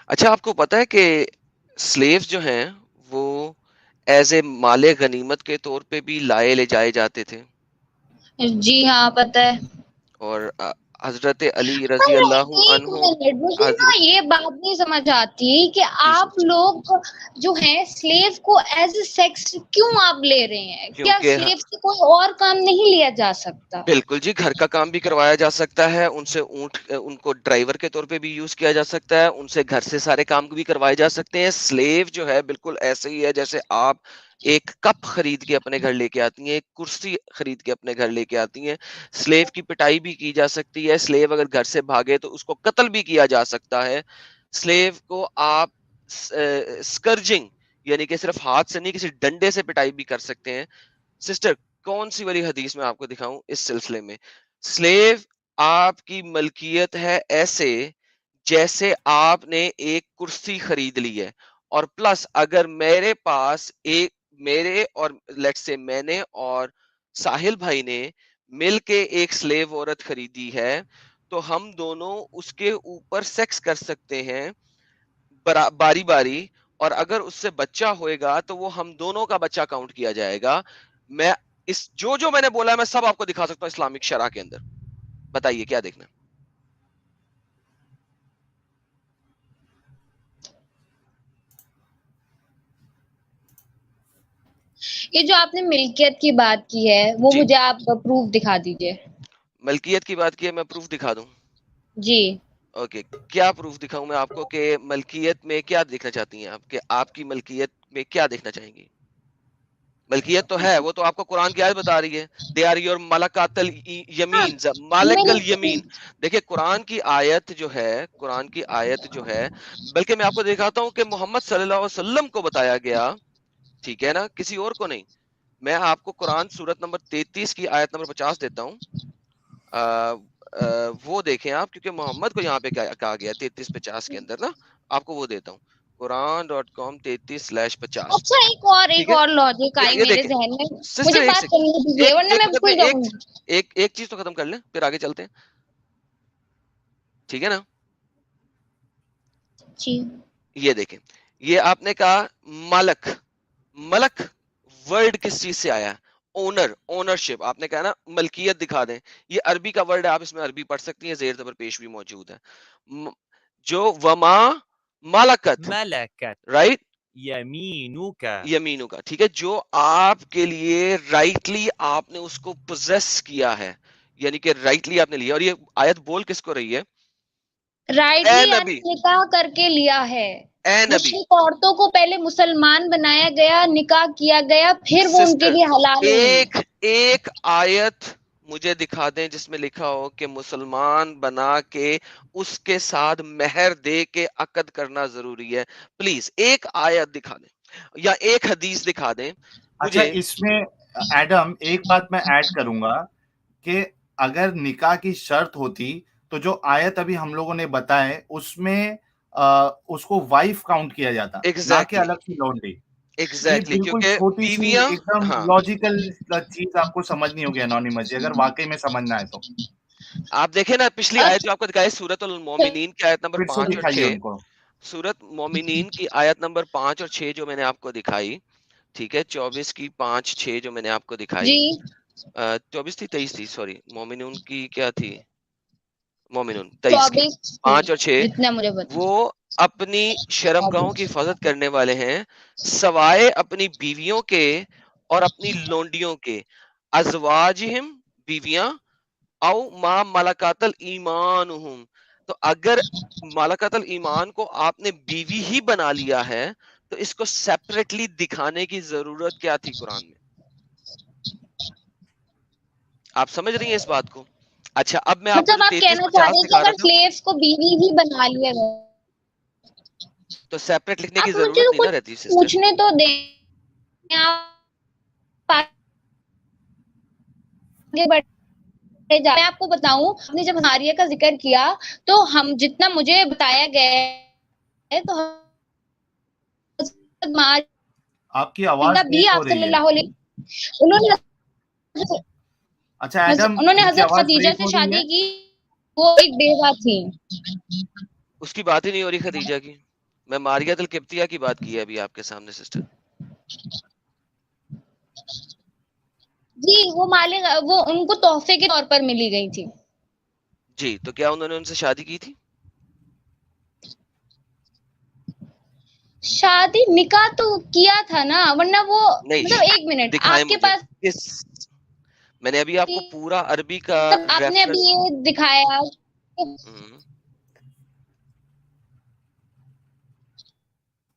اچھا آپ کو پتا ہے کہ سلیوز جو ہیں وہ ایز اے مال غنیمت کے طور پہ بھی لائے لے جائے جاتے تھے، جی ہاں پتہ ہے. اور حضرت علی رضی اللہ ایک عنہ منٹ مجھے نا حضرت یہ بات نہیں سمجھ آتی کہ جی آپ لوگ جو ہیں سلیو کو ایز اے سیکس کیوں آپ لے رہے ہیں؟ کیا کیونکہ سلیو سے کوئی اور کام نہیں لیا جا سکتا؟ بالکل جی، گھر کا کام بھی کروایا جا سکتا ہے ان سے، ان کو ڈرائیور کے طور پہ بھی یوز کیا جا سکتا ہے، ان سے گھر سے سارے کام بھی کروائے جا سکتے ہیں. سلیو جو ہے بالکل ایسے ہی ہے جیسے آپ ایک کپ خرید کے اپنے گھر لے کے آتی ہیں، ایک کرسی خرید کے اپنے گھر لے کے آتی ہیں. سلیو کی پٹائی بھی کی جا سکتی ہے، سلیو اگر گھر سے بھاگے تو اس کو قتل بھی کیا جا سکتا ہے. سلیو کو آپ سکرجنگ یعنی کہ صرف ہاتھ سے نہیں کسی ڈنڈے سے پٹائی بھی کر سکتے ہیں. سسٹر کون سی والی حدیث میں آپ کو دکھاؤں اس سلسلے میں؟ سلیو آپ کی ملکیت ہے ایسے جیسے آپ نے ایک کرسی خرید لی ہے، اور پلس اگر میرے پاس ایک میرے اور لیٹ سے میں نے اور ساحل بھائی نے مل کے ایک سلیو عورت خریدی ہے تو ہم دونوں اس کے اوپر سیکس کر سکتے ہیں باری باری، اور اگر اس سے بچہ ہوئے گا تو وہ ہم دونوں کا بچہ کاؤنٹ کیا جائے گا. میں جو میں نے بولا ہے میں سب آپ کو دکھا سکتا ہوں اسلامک شرع کے اندر. بتائیے کیا دیکھنا؟ یہ جو آپ نے ملکیت کی بات کی ہے وہ جی مجھے آپ پروف دکھا دیجئے. ملکیت کی بات کی ہے، میں پروف دکھا دوں؟ جی اوکے، کیا پروف دکھاؤں میں آپ کو کہ ملکیت میں کیا دیکھنا چاہتی ہیں آپ، کہ آپ کی ملکیت میں کیا دیکھنا چاہیں گی؟ ملکیت تو ہے، وہ تو آپ کو قرآن کی آیت بتا رہی ہے، دے آر یور ملکات الیمین، مالک الیمین. دیکھیں قرآن کی آیت جو ہے بلکہ میں آپ کو دکھاتا ہوں کہ محمد صلی اللہ علیہ وسلم کو بتایا گیا، ٹھیک ہے نا، کسی اور کو نہیں. میں آپ کو قرآن سورت نمبر 33 کی آیت نمبر 50 دیتا ہوں. وہ دیکھیں آپ، کیونکہ محمد کو یہاں پہ کہا گیا 33-50 کے اندر نا، آپ کو وہ دیتا ہوں قرآن.com 33/50. اچھا ایک ٹھیک ہے، اور لاجک آئی یہ میرے دیکھیں ذہن میں، سسٹر، مجھے بات کرنے دیجیے ورنہ میں بھول جاؤں گی. ایک چیز تو ختم کر لیں پھر آگے چلتے ہیں، ٹھیک ہے نا. جی یہ دیکھیں، یہ آپ نے کہا ملک ورڈ کس چیز سے آیا؟ اونرشپ. آپ نے کہا نا ملکیت دکھا دیں، یہ عربی کا ورڈ ہے، آپ اس میں عربی پڑھ سکتی ہیں، زیر زبر پیش بھی موجود ہے. جو وما ملکت، رائٹ، یمینو کا، ٹھیک ہے، جو آپ کے لیے رائٹلی آپ نے اس کو پوزیس کیا ہے، یعنی کہ رائٹلی آپ نے لیا. اور یہ آیت بول کس کو رہی ہے؟ اے رائٹلی نبی، نکاح کر کے لیا ہے. اے نبی. مشرق عورتوں کو پہلے مسلمان بنایا گیا، نکاح کیا گیا، پھر وہ ان کے سسٹر لیے حلال ہوئی. ایک آیت مجھے دکھا دیں جس میں لکھا ہو کہ مسلمان بنا کے اس کے ساتھ مہر دے کے عقد کرنا ضروری ہے. پلیز ایک آیت دکھا دیں یا ایک حدیث دکھا دیں اچھا مجھے. اس میں ایڈم ایک بات میں ایڈ کروں گا کہ اگر نکاح کی شرط ہوتی تو جو آیت ابھی ہم لوگوں نے بتائے اس میں اس کو وائف کاؤنٹ کیا جاتا، نہ کہ الگ سے لونڈی. یہ ایگزیکٹلی بالکل کیونکہ چھوٹی سی بیویاں، ایک دم ہاں لاجیکل چیز آپ کو سمجھنی ہوگی انونیمس جی، اگر واقعی میں سمجھنا ہے تو آپ دیکھیں نا پچھلی آیت جو آپ کو دکھائی سورت المومنین کی آیت نمبر پھر سے 5 اور دکھائیے 6، ان کو. سورت مومنین کی آیت نمبر 5 اور 6 جو میں نے آپ کو دکھائی، ٹھیک ہے، 24 کی 5-6 جو میں نے آپ کو دکھائی، جی 24 تھی 23 تھی، سوری مومنون کی کیا تھی، مومنون 23 کی 5 اور 6، جتنا مجھے پتا. وہ اپنی شرم گاہوں کی حفاظت کرنے والے ہیں سوائے اپنی بیویوں کے اور اپنی لونڈیوں کے، ازواجہم بیویاں، او ما ملکات الایمانہم. تو اگر ملکات الایمان کو آپ نے بیوی ہی بنا لیا ہے تو اس کو سیپریٹلی دکھانے کی ضرورت کیا تھی قرآن میں؟ آپ سمجھ رہی ہیں اس بات کو؟ اچھا اب میں آپ کو جو مطلب آپ کہنا چاہ 33-50 رہے ہیں کہ دکھا رہا اگر تھا سلیوز کو بیوی ہی بنا لیا گیا. تو سیپریٹ لکھنے کی آپ مجھے ضرورت نہیں نہ کچھ رہتی سسٹر. پوچھنے تو دیں، آپ آگے بڑھے جائیں. میں آپ کو بتاؤں، آپ نے جب ہاریہ کا ذکر کیا تو ہم جتنا مجھے بتایا گیا ہے تو آپ کی آواز بھی بریک ہو آپ صلی رہی ہے. اللہ علیہ اچھا ایڈم انہوں نے ان کی حضرت آواز خدیجہ بریک سے ہو رہی ہے. شادی کی، وہ ایک بیوہ تھی. اس کی بات ہی نہیں ہو رہی خدیجہ کی. میں ماریت القبطیہ کی بات کی ہے ابھی آپ کے سامنے سسٹر. جی وہ مالک وہ ان کو تحفے کے طور پر ملی گئی تھی. جی تو کیا انہوں نے ان سے شادی کی تھی؟ شادی نکاح تو کیا تھا نا, ورنہ وہ نہیں مطلب ایک منٹ دکھائیں آپ کے مجھے پاس میں نے ابھی آپ کو پورا عربی کا آپ نے ابھی یہ دکھایا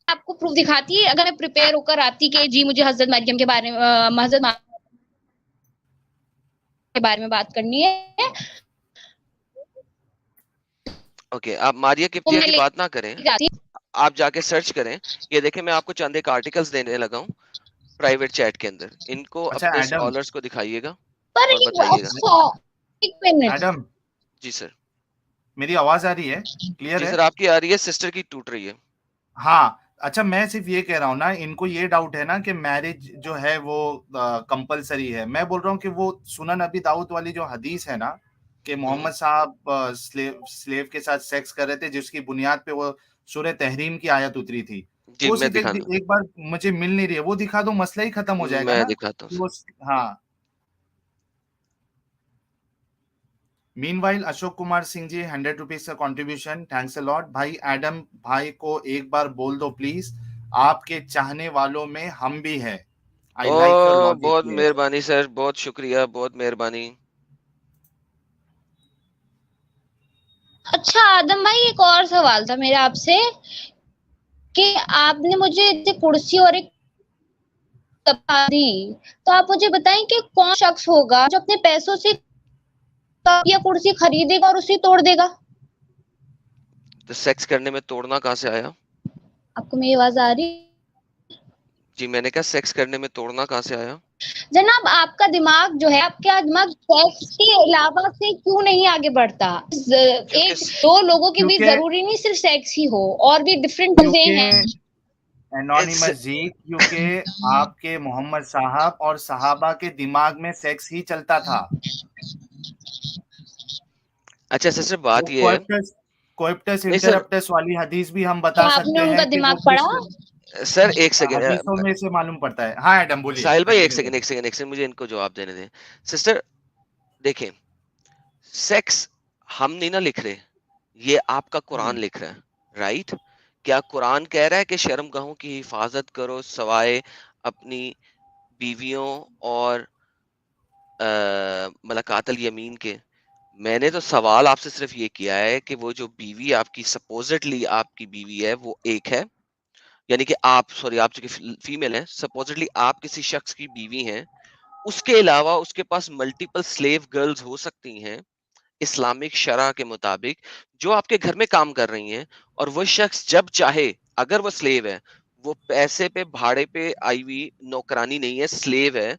آپ کو پروف دکھاتی ہے. اگر میں پریپیئر ہو کر آتی کہ جی مجھے حضرت مریم کے بارے میں حضرت کے بارے میں بات کرنی ہے, اوکے آپ ماریہ قبطیہ کی بات نہ کریں, آپ جا کے سرچ کریں. یہ دیکھیں میں آپ کو چند ایک آرٹیکلز دینے لگا ہوں پرائیویٹ چیٹ کے اندر, ان کو اچھا اپنے ایڈم, اسکالرز کو دکھائیے گا پر اور بتائیے گا. ایک منٹ ایڈم جی سر. میری آواز آ رہی ہے, کلیئر جی ہے؟ سر آپ کی آ رہی ہے, سسٹر کی ٹوٹ رہی ہے. ہاں اچھا, میں صرف یہ کہہ رہا ہوں نا, ان کو یہ ڈاؤٹ ہے نا کہ میرج جو ہے وہ کمپلسری ہے. میں بول رہا ہوں کہ وہ سنن ابی داؤد والی جو حدیث ہے نا کہ محمد صاحب سلیو کے ساتھ سیکس کر رہے تھے, جس کی بنیاد پہ وہ سورہ تحریم کی آیت اتری تھی, جی وہ میں صرف دکھا دوں, ایک بار مجھے مل نہیں رہی ہے, وہ دکھا دو, مسئلہ ہی ختم ہو جائے گا میں نا. دکھاتا ہوں. ہاں. مین وائل اشوک کمار سنگھ جی 100 روپیز کا کنٹریبیوشن, تھینکس اے لاٹ. بھائی ایڈم بھائی کو ایک بار بول دو پلیز, آپ کے چاہنے والوں میں ہم بھی ہے. I like your logic. بہت مہربانی سر, بہت شکریہ, بہت مہربانی. اچھا آدم بھائی ایک اور سوال تھا میرا آپ سے, کہ آپ نے مجھے کرسی اور ایک دی, تو آپ مجھے بتائیں کہ کون شخص ہوگا جو اپنے پیسوں سے یا کرسی خریدے گا اور اسی توڑ دے گا؟ تو سیکس کرنے میں توڑنا کہاں سے آیا؟ آپ کو میری آواز آ رہی؟ جی میں نے کہا سیکس کرنے میں توڑنا کہاں سے آیا؟ جناب آپ کا دماغ جو ہے, آپ کا دماغ سیکس کے علاوہ سے کیوں نہیں آگے بڑھتا؟ ایک دو لوگوں کے بیچ ضروری نہیں صرف سیکس ہی ہو, اور بھی ڈفرینٹ چیزیں ہیں. انونیمس جی, کیونکہ آپ کے محمد صاحب اور صحابہ کے دماغ میں سیکس ہی چلتا تھا. اچھا سر بات یہ ہے, کوئپٹس نہیں سر انٹرپٹس والی حدیث بھی ہم بتا آپ نے سکتے ان ہیں کا کہ وہ دماغ کس پڑھا؟ سر ایک سیکنڈ حدیثوں میں سے معلوم پڑتا ہے. ہاں ایڈم بولیے, ساحل بھائی ایک کنٹینیو سیکنڈ مجھے ان کو جواب دینے دیں. سسٹر دیکھیں, سیکس ہم نہیں نہ لکھ رہے, یہ آپ کا قرآن لکھ رہا ہے, رائٹ؟ کیا قرآن کہہ رہا ہے کہ شرم گاہوں کی حفاظت کرو سوائے اپنی بیویوں اور ملاقات الیمین کے؟ میں نے تو سوال آپ سے صرف یہ کیا ہے کہ وہ جو بیوی آپ کی سپوزٹلی آپ کی بیوی ہے وہ ایک ہے, یعنی کہ آپ چونکہ فیمیل ہیں, سپوزٹلی آپ کسی شخص کی بیوی ہیں, اس کے علاوہ اس کے پاس ملٹیپل سلیو گرلز ہو سکتی ہیں اسلامک شرع کے مطابق, جو آپ کے گھر میں کام کر رہی ہیں, اور وہ شخص جب چاہے, اگر وہ سلیو ہے, وہ پیسے پہ بھاڑے پہ آئی ہوئی نوکرانی نہیں ہے, سلیو ہے,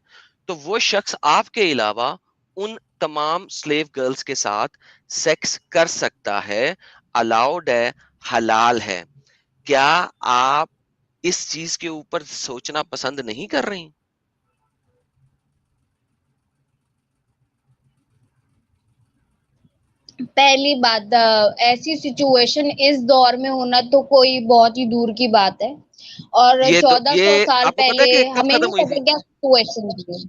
تو وہ شخص آپ کے علاوہ ان تمام سلیو گرلز کے ساتھ سیکس کر سکتا ہے, الاؤڈ ہے, حلال ہے. کیا آپ اس چیز کے اوپر سوچنا پسند نہیں کر رہی؟ پہلی بات, ایسی سچویشن اس دور میں ہونا تو کوئی بہت ہی دور کی بات ہے, اور یہ 1400 سال آپ کو پتا پہلے کہ کب ہمیں ختم نہیں ہوئی تھی پتا کیا سچویشن تھی.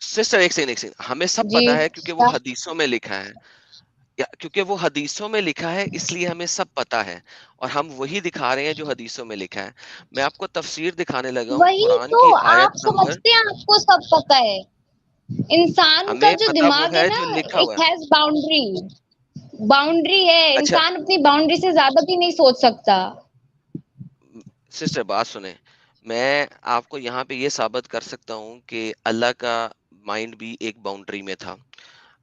سسٹر؟ ایک سیکنڈ, ہمیں سب جی پتا ہے کیونکہ وہ حدیثوں میں لکھا ہے, کیونکہ وہ حدیثوں میں لکھا ہے اس لیے ہمیں سب پتا ہے, اور ہم وہی دکھا رہے ہیں جو حدیثوں میں لکھا ہے. میں آپ کو تفسیر دکھانے لگا ہوں وہی قرآن تو کی آپ آیت نمبر. سمجھتے ہیں آپ کو سب پتا ہے, انسان کا ہمیں جو پتا وہ دماغ ہے نا, جو لکھا ہوا اٹ ہے. ہیز باؤنڈری ہے, اچھا انسان اپنی باؤنڈری سے زیادہ بھی نہیں سوچ سکتا. سسٹر بات سنیں, میں آپ کو یہاں پہ یہ ثابت کر سکتا ہوں کہ اللہ کا مائنڈ بھی ایک باؤنڈری میں تھا,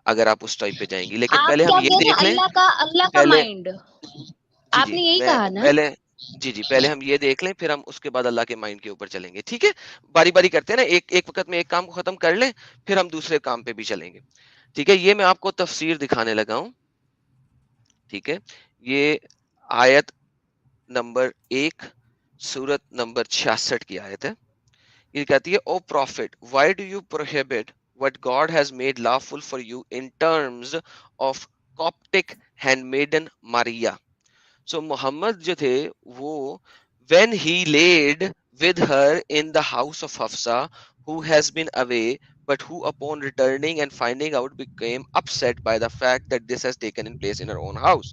اگر آپ اس ٹائپ پہ جائیں گی, لیکن آپ پہلے ہم کیا یہ کہہ رہے دیکھ ہیں؟ لیں. اللہ کا پہلے مائنڈ, جی آپ جی نے یہی میں کہا نا؟ پہلے پہلے ہم یہ دیکھ لیں, پھر ہم اس کے بعد اللہ کے مائنڈ کے اوپر چلیں گے, ٹھیک ہے؟ باری باری کرتے ہیں نا, ایک وقت میں ایک کام کو ختم کر لیں, پھر ہم دوسرے کام پہ بھی چلیں گے, ٹھیک ہے؟ یہ میں آپ کو تفسیر دکھانے لگا ہوں, ٹھیک ہے؟ یہ آیت نمبر 1 سورت نمبر 66 کی آیت ہے. یہ کہتی ہے, o prophet why do you prohibit what God has made lawful for you in terms of Coptic handmaiden Maria. So محمد جو تھے وہ when he laid with her in the house of Hafsa, who has been away, but who upon returning and finding out became upset by the fact that this has taken in place in her own house.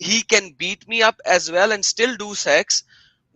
he can beat me up as well and still do sex.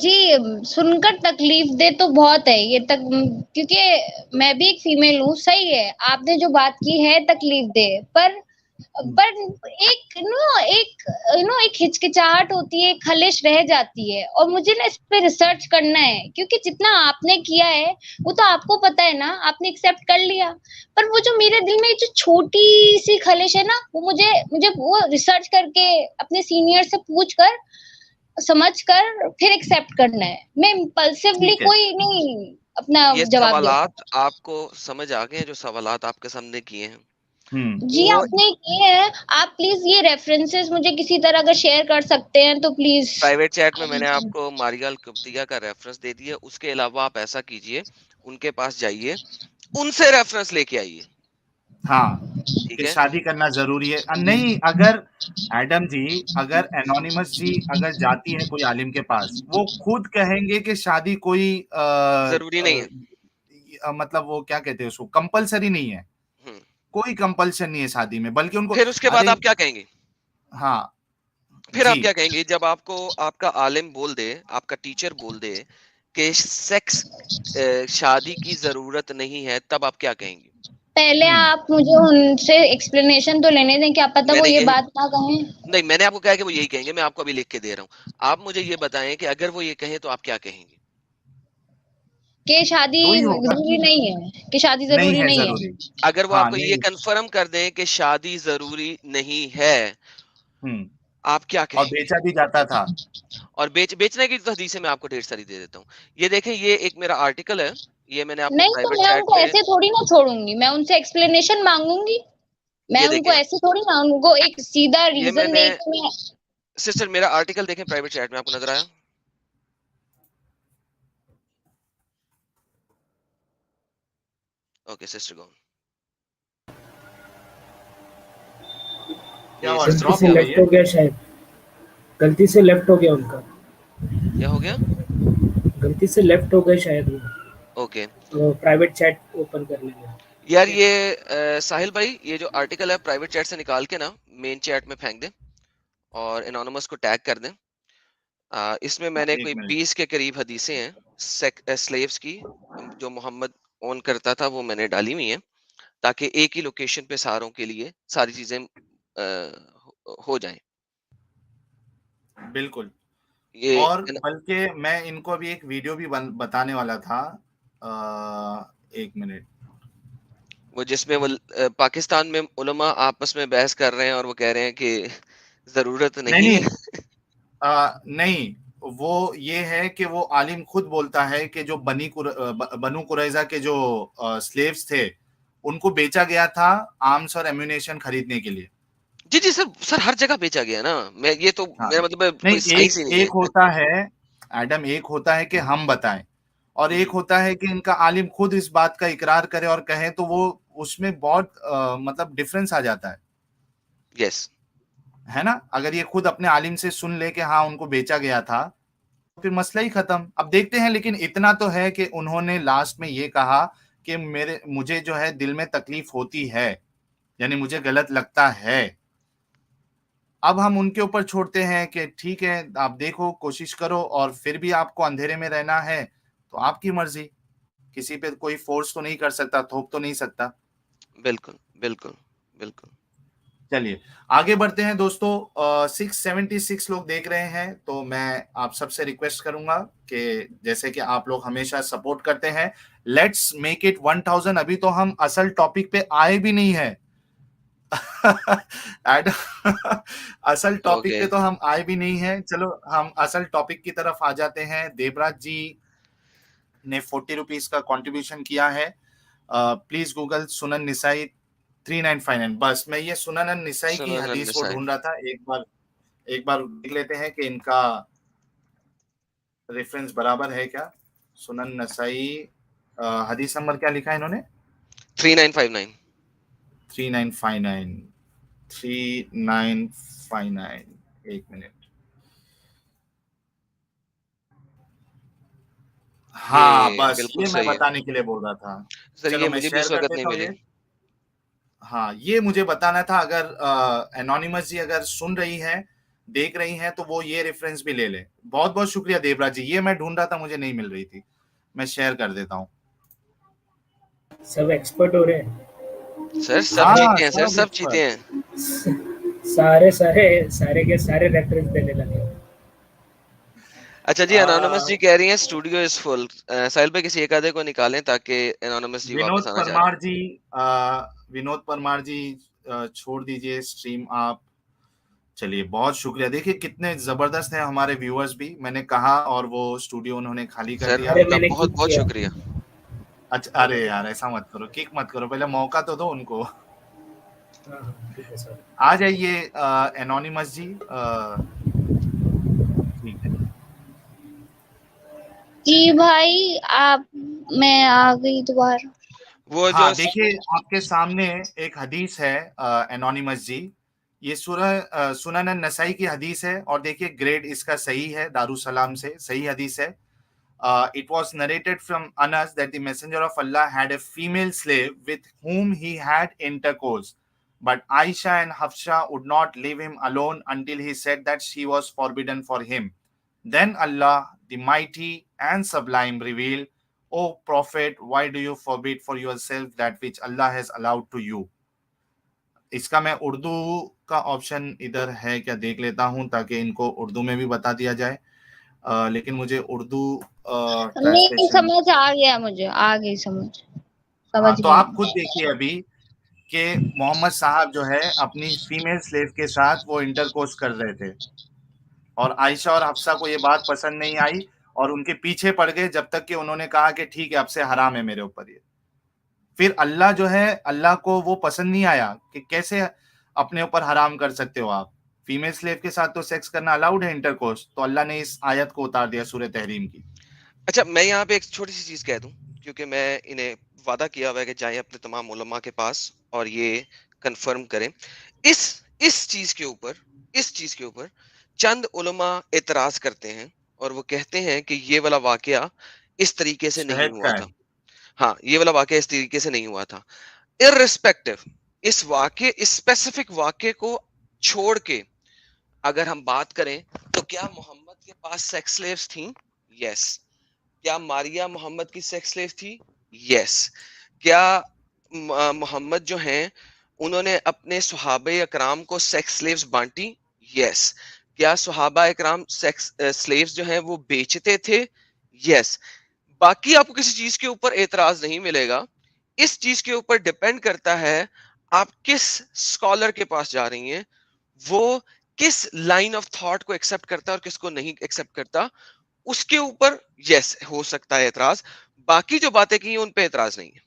جی سن کر تکلیف دے تو بہت ہے یہ تک، کیونکہ میں بھی ایک فیمیل ہوں. صحیح ہے آپ نے جو بات کی ہے تکلیف دے، پر ایک ایک ہچکچاہٹ ہوتی ہے، ایک خلش رہ جاتی ہے. اور مجھے نا اس پہ ریسرچ کرنا ہے، کیونکہ جتنا آپ نے کیا ہے وہ تو آپ کو پتا ہے نا، آپ نے ایکسپٹ کر لیا. پر وہ جو میرے دل میں جو چھوٹی سی خلش ہے نا، وہ مجھے وہ ریسرچ کر کے اپنے سینئر سے پوچھ کر سمجھ کر پھر ایکسپٹ کرنا ہے. میں امپلسively ٹھیک ہے. کوئی نہیں اپنا یہ جواب دے. سوالات آپ کو سمجھ آ گئے جو سوالات آپ کے سامنے کیے ہیں؟ جی وہ آپ نے کیے ہیں. آپ پلیز یہ ریفرنسز مجھے کسی طرح اگر شیئر کر سکتے ہیں تو پلیز. پرائیویٹ چیٹ میں نے آپ کو ماریال کپتیا کا ریفرنس دے دیا. اس کے علاوہ آپ ایسا کیجئے، ان کے پاس جائیے، ان سے ریفرنس لے کے آئیے. ہاں ٹھیک کہ ہے، شادی کرنا ضروری ہے. نہیں، اگر ایڈم جی، اگر انونیمس جی اگر جاتی ہے کوئی عالم کے پاس، وہ خود کہیں گے کہ شادی کوئی ضروری نہیں ہے. مطلب وہ کیا کہتے ہیں اس کو، کمپلسری نہیں ہے. کوئی کمپلشن نہیں ہے شادی میں، بلکہ ان کو پھر اس کے بعد ارے آپ کیا کہیں گے؟ ہاں پھر آپ جی کیا کہیں گے جب آپ کو آپ کا عالم بول دے، آپ کا ٹیچر بول دے کہ سیکس شادی کی ضرورت نہیں ہے، تب آپ کیا کہیں گے؟ پہلے آپ مجھے ان سے ایکسپلینیشن تو لینے دیں، کیا پتہ میں وہ نے یہ یہی بات نہ کہیں. نہیں، میں نے آپ کو کہا کہ وہ یہی کہیں گے. میں آپ کو ابھی لکھ کے دے رہا ہوں. آپ مجھے یہ بتائیں کہ اگر وہ یہ کہیں تو آپ کیا کہیں گے؟ کہ شادی تو ہی ہوگا، ضروری نہیں ہے، کہ شادی نہیں ضروری ہے نہیں ہے. ضروری. اگر وہ ہاں آپ کو یہ نہیں. کنفرم کر دیں کہ شادی ضروری نہیں ہے، آپ کیا اور کہیں گے؟ بیچا بھی جاتا تھا. اور بیچنے کی تو حدیثیں میں آپ کو ڈھیر ساری دے دیتا ہوں. یہ دیکھیں، یہ ایک میرا آرٹیکل ہے، یہ میں نے آپ کو نہیں تو پرائیویٹ میں ان چیٹ کو میں ایسے تھوڑی نہ چھوڑوں گی، میں ان سے ایکسپلینیشن مانگوں گی. میں یہ ان کو دیکھیں، ایسے تھوڑی نہ ان کو ایک سیدھا یہ میں ریزن نے دے کے میں. سسٹر میرا آرٹیکل دیکھیں پرائیویٹ چیٹ میں، آپ کو نظر آیا؟ اوکے سسٹر گو. کیا یہ ہوا، سسٹر غلطی ڈراپ سے ہو گئی لیفٹ ہے؟ ہو گیا، شاید غلطی سے لیفٹ ہو گیا ان کا. کیا ہو گیا؟ غلطی سے لیفٹ ہو گئے شاید اوکے وہ پرائیویٹ چیٹ اوپن کر لیں گے. یار، یہ ساحل بھائی، یہ جو آرٹیکل ہے پرائیویٹ چیٹ سے نکال کے نا مین چیٹ میں پھینک دیں اور انانومس کو ٹیگ کر دیں. اس میں میں نے ایک کوئی منٹ. 20 کے قریب حدیثیں ہیں سلیوز کی جو محمد اون کرتا تھا، وہ میں نے ڈالی ہوئی ہیں تاکہ ایک ہی لوکیشن پہ ساروں کے لیے ساری چیزیں ہو جائیں. بالکل. یہ اور بلکہ میں ان کو بھی ایک ویڈیو بھی بتانے والا تھا. ایک منٹ. وہ جس میں وہ پاکستان میں علماء آپس میں بحث کر رہے ہیں اور وہ کہہ رہے ہیں کہ ضرورت نہیں ہے. نہیں، وہ یہ ہے کہ وہ عالم خود بولتا ہے کہ جو بنو قریظہ کے جو سلیوز تھے ان کو بیچا گیا تھا آرمز اور ایمونیشن خریدنے کے لیے. جی سر ہر جگہ بیچا گیا نا. میں یہ تو ہاں میرا مطلب نہیں، کوئی سائنس ہی نہیں ایک ہے. ہوتا ہے ایڈم، ایک ہوتا ہے کہ ہم بتائیں، اور ایک ہوتا ہے کہ ان کا عالم خود اس بات کا اقرار کرے اور کہے، تو وہ اس میں بہت مطلب ڈفرنس آ جاتا ہے. یس ہے نا. اگر یہ خود اپنے عالم سے سن لے کہ ہاں ان کو بیچا گیا تھا، پھر مسئلہ ہی ختم. اب دیکھتے ہیں. لیکن اتنا تو ہے کہ انہوں نے لاسٹ میں یہ کہا کہ مجھے جو ہے دل میں تکلیف ہوتی ہے، یعنی مجھے غلط لگتا ہے. اب ہم ان کے اوپر چھوڑتے ہیں کہ ٹھیک ہے آپ دیکھو، کوشش کرو، اور پھر بھی آپ کو اندھیرے میں رہنا ہے تو آپ کی مرضی. کسی پہ کوئی فورس تو نہیں کر سکتا، تھوپ تو نہیں سکتا. بالکل بالکل بالکل. چلیے آگے بڑھتے ہیں دوستو. 676 لوگ دیکھ رہے ہیں، تو میں آپ سب سے ریکویسٹ کروں گا کہ جیسے کہ آپ لوگ ہمیشہ سپورٹ کرتے ہیں، لیٹس میک اٹ 1000. ابھی تو ہم اصل ٹاپک پہ آئے بھی نہیں ہیں. اصل ٹاپک اوکے پہ تو ہم آئے بھی نہیں ہیں. چلو ہم اصل ٹاپک کی طرف آ جاتے ہیں. دیوراج جی نے 40 روپیز کا کنٹریبیوشن کیا ہے. پلیز گوگل سنن نسائی 3959. بس میں یہ سنن نسائی کی سنن حدیث کو النسائی. ڈھونڈ رہا تھا. ایک بار دیکھ لیتے ہیں کہ ان کا ریفرنس برابر ہے کیا. سنن نسائی حدیث نمبر کیا لکھا ہے انہوں نے؟ 3959. 3959. 3959. ایک منٹ. ہاں یہ بس بالکل یہ میں صحیح ہے بتانے کے لیے بول رہا تھا. سر، چلو یہ میں مجھے بھی شیئر اس کر وقت نہیں دیتا ہوں ملی. یہ. ہاں یہ مجھے بتانا تھا. اگر انونیمس جی اگر سن رہی ہے دیکھ رہی ہیں تو وہ یہ ریفرنس بھی لے لیں. بہت بہت شکریہ دیوراج جی, یہ میں ڈھونڈ رہا تھا, مجھے نہیں مل رہی تھی, میں شیئر کر دیتا ہوں. سب ایکسپرٹ ہو رہے ہیں. سر سب ہاں چیتے ہیں, سر سب سب ایکسپرٹ. چیتے ہیں. سارے کے سارے ریفرنس دینے لگے. اچھا جی, انانومس جی کہہ رہی ہیں اسٹوڈیو از فل. ساحل بھائی کسی ایک آدھے کو نکالیں تاکہ انانومس جی واپس ونود آنا چاہ رہے ہیں. پرمار جی, ونود پرمار جی چھوڑ دیجئے اسٹریم آپ. چلیے بہت شکریہ. دیکھیے کتنے زبردست ہیں ہمارے ویورز بھی, میں نے کہا اور وہ اسٹوڈیو انہوں نے خالی کر سر دیا. ان کا میں نے بہت کک بہت کیا. شکریہ. اچھا ارے یار ایسا مت کرو, کک مت کرو, پہلے موقع تو دو ان کو. ہاں ٹھیک ہے سر. آ جائیے انانیمس جی. ٹھیک ہے جی بھائی آپ, میں آ گئی دوبارہ. وہ جو ہاں دیکھیے آپ کے سامنے ایک حدیث ہے انانیمس جی, یہ سورہ سنن النسائی کی حدیث ہے, اور دیکھیے گریڈ اس کا صحیح ہے, دارالسلام سے صحیح حدیث ہے. It was narrated from Anas that the messenger of Allah had a female slave with whom he had intercourse, but Aisha and Hafsa would not leave him alone until he said that she was forbidden for him. Then Allah, the mighty and sublime, revealed, O Prophet, why do you forbid for yourself that which Allah has allowed to you? اس کا میں اردو کا option ادھر ہے کیا دیکھ لیتا ہوں تاکہ ان کو اردو میں بھی بتا دیا جائے. لیکن مجھے اردو نہیں ٹرانسلیشن. سمجھ آ گیا, مجھے آ گئی سمجھ ہاں تو گئی. آپ خود دیکھیے ابھی کہ محمد صاحب جو ہے اپنی فیمیل سلیو کے ساتھ وہ انٹرکورس کر رہے تھے, اور عائشہ اور حفصہ کو یہ بات پسند نہیں آئی اور ان کے پیچھے پڑ گئے جب تک کہ انہوں نے کہا کہ ٹھیک ہے اب سے حرام ہے میرے اوپر یہ. پھر اللہ جو ہے, اللہ کو وہ پسند نہیں آیا کہ کیسے اپنے اوپر حرام کر سکتے ہو آپ, فیمیل سلیو کے ساتھ تو سیکس کرنا الاؤڈ ہے انٹرکورس, تو اللہ نے اس آیت کو اتار دیا سورہ تحریم کی. اچھا میں یہاں پہ ایک چھوٹی سی چیز کہہ دوں, کیونکہ میں انہیں وعدہ کیا ہوا ہے کہ جائیں اپنے تمام علماء کے پاس اور یہ کنفرم کریں. اس چیز کے اوپر چند علماء اعتراض کرتے ہیں اور وہ کہتے ہیں کہ یہ والا واقعہ اس طریقے سے نہیں شہد ہوا کا ہے. تھا. ہاں یہ والا واقعہ اس طریقے سے نہیں ہوا تھا. ارریسپیکٹو اس اسپیسیفک واقعے کو چھوڑ کے اگر ہم بات کریں تو کیا محمد کے پاس سیکس سلیوز تھیں؟ یس. کیا ماریا محمد کی سیکس سلیو تھی؟ یس. کیا محمد جو ہیں انہوں نے اپنے صحابہ اکرام کو سیکس سلیوز بانٹی؟ یس. کیا صحابہ اکرام سیکس سلیوز جو ہیں وہ بیچتے تھے؟ یس. باقی آپ کو کسی چیز کے اوپر اعتراض نہیں ملے گا. اس چیز کے اوپر ڈیپینڈ کرتا ہے آپ کس اسکالر کے پاس جا رہی ہیں, وہ کس لائن آف تھاٹ کو ایکسپٹ کرتا ہے اور کس کو نہیں ایکسپٹ کرتا, اس کے اوپر یس ہو سکتا ہے اعتراض. باقی جو باتیں کی ان پہ اعتراض نہیں ہے.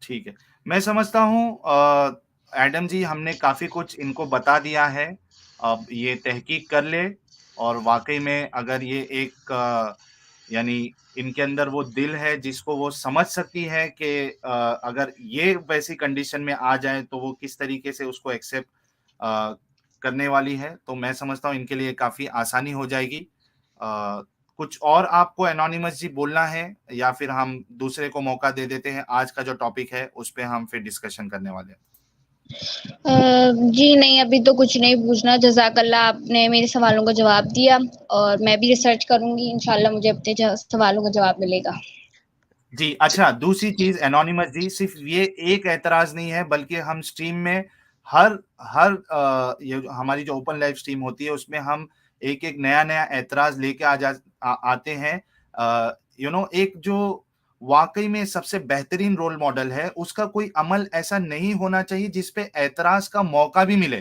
ٹھیک ہے, میں سمجھتا ہوں ایڈم جی ہم نے کافی کچھ ان کو بتا دیا ہے, اب یہ تحقیق کر لے, اور واقعی میں اگر یہ ایک یعنی ان کے اندر وہ دل ہے جس کو وہ سمجھ سکتی ہے کہ اگر یہ ویسی کنڈیشن میں آ جائے تو وہ کس طریقے سے اس کو ایکسیپٹ کرنے والی ہے, تو میں سمجھتا ہوں ان کے لیے کافی آسانی ہو جائے گی. کچھ اور آپ کو انانیمس جی بولنا ہے یا پھر ہم دوسرے کو موقع دے دیتے ہیں, آج کا جو ٹاپک ہے اس پہ ہم پھر ڈسکشن کرنے والے ہیں. جی نہیں, ابھی تو کچھ نہیں پوچھنا. جزاک اللہ, آپ نے میرے سوالوں کا جواب دیا اور میں بھی ریسرچ کروں گی, انشاءاللہ مجھے اپنے سوالوں کا جواب ملے گا. جی اچھا, دوسری چیز انانیمس جی, صرف یہ ایک اعتراض نہیں ہے بلکہ ہم سٹریم میں ہر ہماری جو اوپن لائیو سٹریم ہوتی ہے اس میں ہم ایک نیا اعتراض لے کے آتے ہیں. ایک جو واقعی میں سب سے بہترین رول ماڈل ہے اس کا کوئی عمل ایسا نہیں ہونا چاہیے جس پہ اعتراض کا موقع بھی ملے.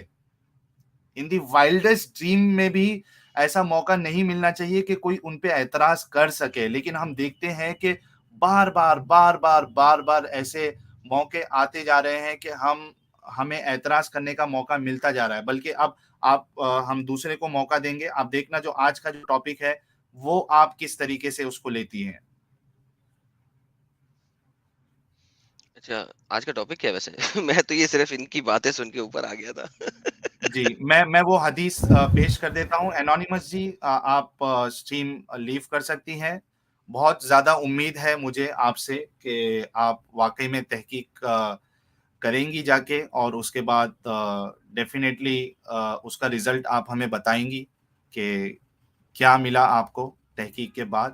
ان دی وائلڈسٹ ڈریم میں بھی ایسا موقع نہیں ملنا چاہیے کہ کوئی ان پہ اعتراض کر سکے, لیکن ہم دیکھتے ہیں کہ بار بار ایسے موقع آتے جا رہے ہیں کہ ہمیں اعتراض کرنے کا موقع ملتا جا رہا ہے. بلکہ اب ہم دوسرے کو موقع دیں گے. آپ دیکھنا جو آج کا جو ٹاپک ہے وہ آپ کس طریقے سے اس کو لیتی ہیں. اچھا آج کا ٹاپک کیا ہے ویسے؟ میں تو یہ صرف ان کی باتیں سن کے اوپر آ گیا تھا. جی میں وہ حدیث پیش کر دیتا ہوں. انانیمس جی آپ سٹریم لیو کر سکتی ہیں. بہت زیادہ امید ہے مجھے آپ سے کہ آپ واقعی میں تحقیق کریں گی جا کے, اور اس کے بعد ڈیفینیٹلی اس کا رزلٹ آپ ہمیں بتائیں گی کہ کیا ملا آپ کو تحقیق کے بعد.